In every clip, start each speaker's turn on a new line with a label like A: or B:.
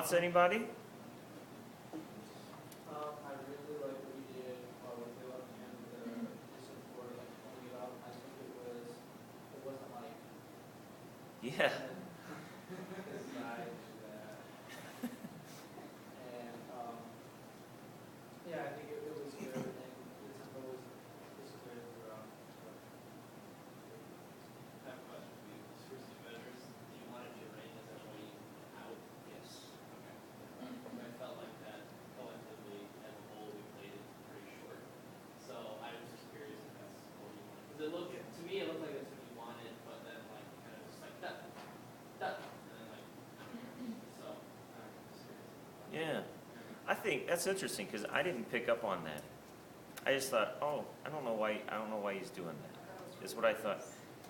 A: thoughts, anybody?
B: I really like what you did with the left hand, just for like pulling it up. I think it wasn't like
A: Yeah.
B: the side to that. And yeah, I think it was good, and the tempo was good throughout.
C: I have a question for you. As first two measures, do you want it to rain as that way out?
A: Yes.
C: Okay. I felt like that collectively as a whole we played it pretty short. So I was just curious if that's what you wanted. Because it looked, to me it looked like that's what you wanted, but then like kind of just like that, and then like, so I'm just curious.
A: Yeah. I think that's interesting because I didn't pick up on that. I just thought, oh, I don't know why he's doing that. Is what I thought.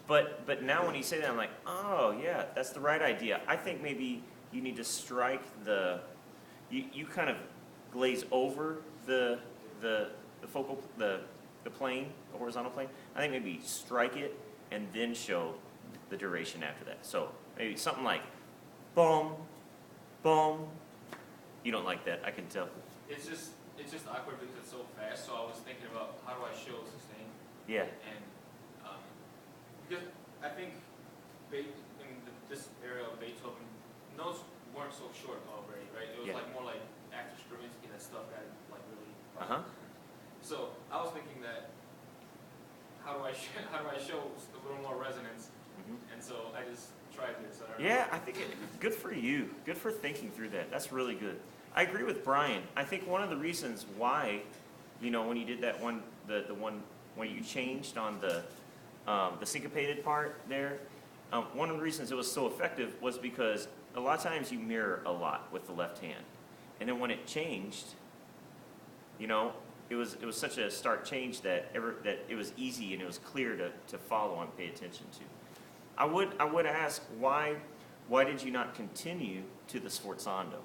A: But now when you say that, I'm like, oh yeah, that's the right idea. I think maybe you need to strike you kind of glaze over the focal the plane, the horizontal plane. I think maybe strike it and then show the duration after that. So maybe something like, boom, boom. You don't like that, I can tell.
D: It's just awkward because it's so fast. So I was thinking about how do I show sustain,
A: Yeah.
D: and because I think this era of Beethoven, notes weren't so short already, right? It was
A: Yeah.
D: like more like after Stravinsky that stuff got like really. So I was thinking that how do I show a little more resonance, and so I just tried this. I don't know.
A: Yeah, I think good for you. Good for thinking through that. That's really good. I agree with Brian. I think one of the reasons why, when you did that one, the one when you changed on the syncopated part there, one of the reasons it was so effective was because a lot of times you mirror a lot with the left hand, and then when it changed, it was such a stark change that it was easy and it was clear to follow and pay attention to. I would ask why did you not continue to the sforzando?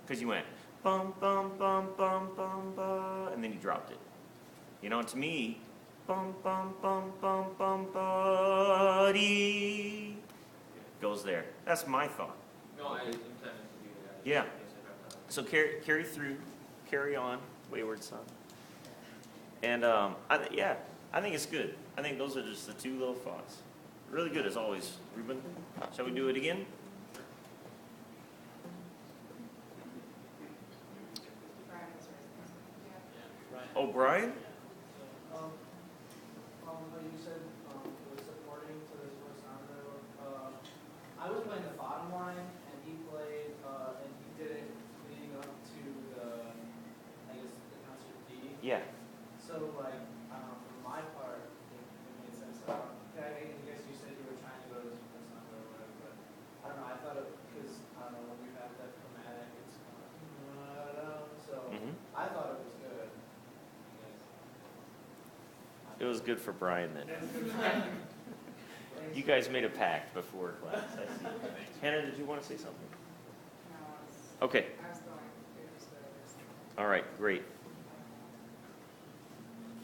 A: Because you went bum bum bum bum bum bum, and then you dropped it. To me, bum bum bum bum bum buddy goes there. That's my thought.
D: No, I intended to do that.
A: Yeah.
D: Yes, I got that.
A: So carry on, wayward son. And I think it's good. I think those are just the two little thoughts. Really good as always, Ruben. Shall we do it again? Oh, Brian?
B: What you said was supporting to this Rosando. I was playing the bottom line, and he played, and he did it leading up to the concert D.
A: Yeah.
B: So, like, for my part, it made sense. I guess you said you were trying to go to this Rosando or whatever, but I don't know. I thought because, I don't know, when you have that chromatic, it's kind of, so I thought it was good.
A: It was good for Brian then. You guys made a pact before class, I see. Hannah, did you want to say something?
E: No,
A: Okay.
E: I was going to just
A: All right, great.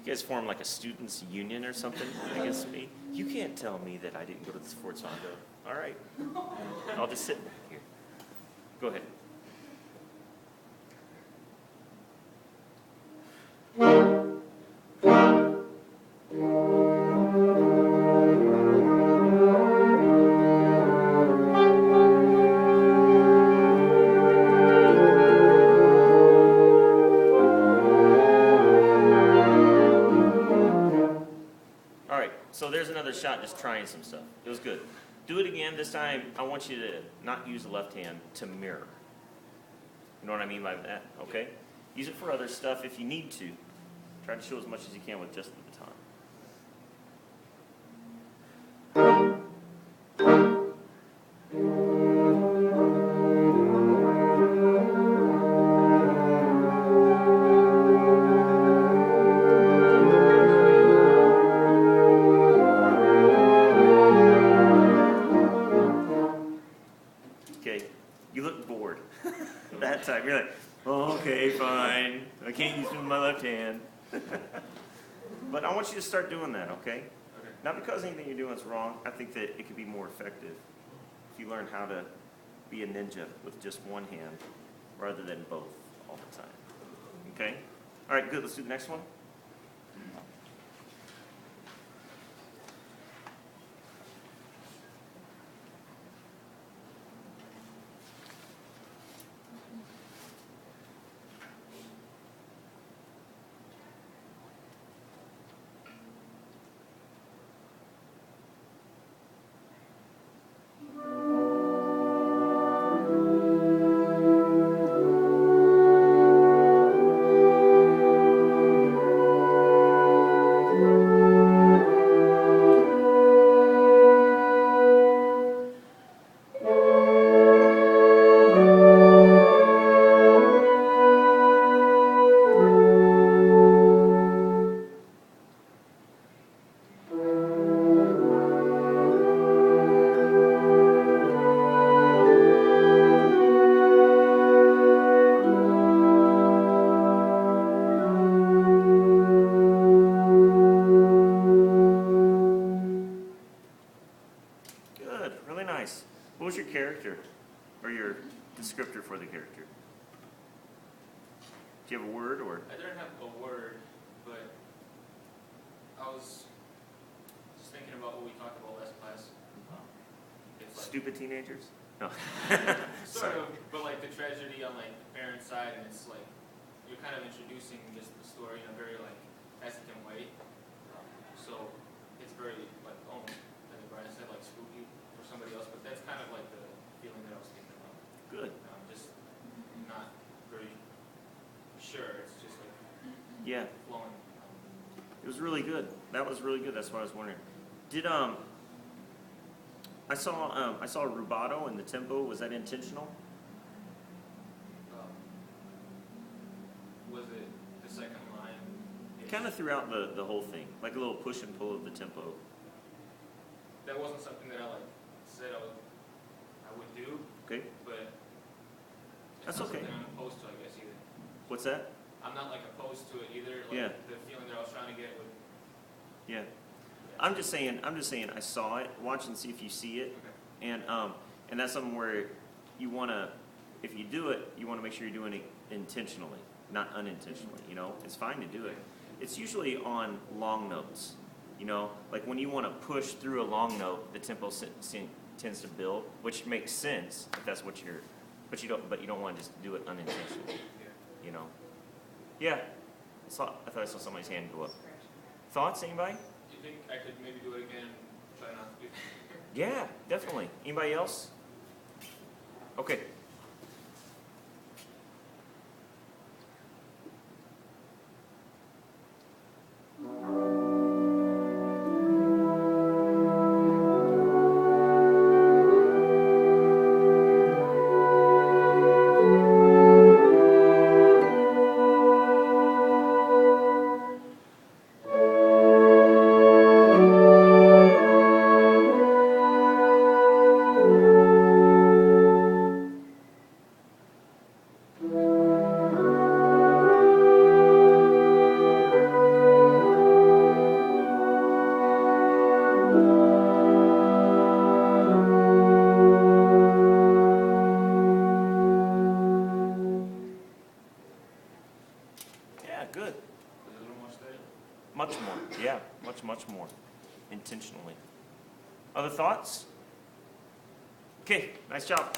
A: You guys form like a students' union or something against me? You can't tell me that I didn't go to the Sforzando. All right. I'll just sit back here. Go ahead. Shot just trying some stuff. It was good. Do it again. This time, I want you to not use the left hand to mirror. You know what I mean by that? Okay? Use it for other stuff if you need to. Try to show as much as you can with just the baton. That time, you're like, oh, okay, fine. I can't use it with my left hand. But I want you to start doing that, okay?
D: Okay.
A: Not because anything you're doing is wrong. I think that it could be more effective if you learn how to be a ninja with just one hand rather than both all the time. Okay? All right, good. Let's do the next one. Good, really nice. What was your character or your descriptor for the character? Do you have a word or?
D: I didn't have a word, but I was just thinking about what we talked about last class. It's like,
A: Stupid teenagers? No.
D: sort of, but like the tragedy on like the parent side, and it's like you're kind of introducing just the story in a very like hesitant way. So it's very like almost, like Brian said, like spooky for somebody else, but that's kind of like the feeling that I was thinking about.
A: Good.
D: Just not very sure. It's just like
A: Yeah,
D: flowing.
A: it was really good. That was really good. That's what I was wondering. Did I saw a rubato in the tempo. Was that intentional?
D: Was it the second line?
A: Kind of throughout the whole thing, like a little push and pull of the tempo.
D: That wasn't something that I like said I would do,
A: Okay,
D: but it's
A: That's
D: not
A: okay.
D: something I'm opposed to, I guess, either.
A: what's that?
D: I'm not like opposed to it either. Like
A: Yeah.
D: the feeling that I was trying to get with.
A: Yeah, I'm just saying. I saw it. Watch and see if you see it.
D: Okay.
A: And that's something where you want to, if you do it, you want to make sure you're doing it intentionally, not unintentionally. You know, it's fine to do it. It's usually on long notes. You know, like when you want to push through a long note, the tempo tends to build, which makes sense if that's what you're. But you don't want to just do it unintentionally.
D: Yeah.
A: You know. Yeah. I thought I saw somebody's hand go up. Thoughts? Anybody?
D: Do you think I could maybe do it again? Try not to do.
A: Yeah, definitely. Anybody else? Okay. Yeah, good.
D: Was it a little more steady?
A: Much more. Yeah, much more. Intentionally. Other thoughts? Okay, nice job.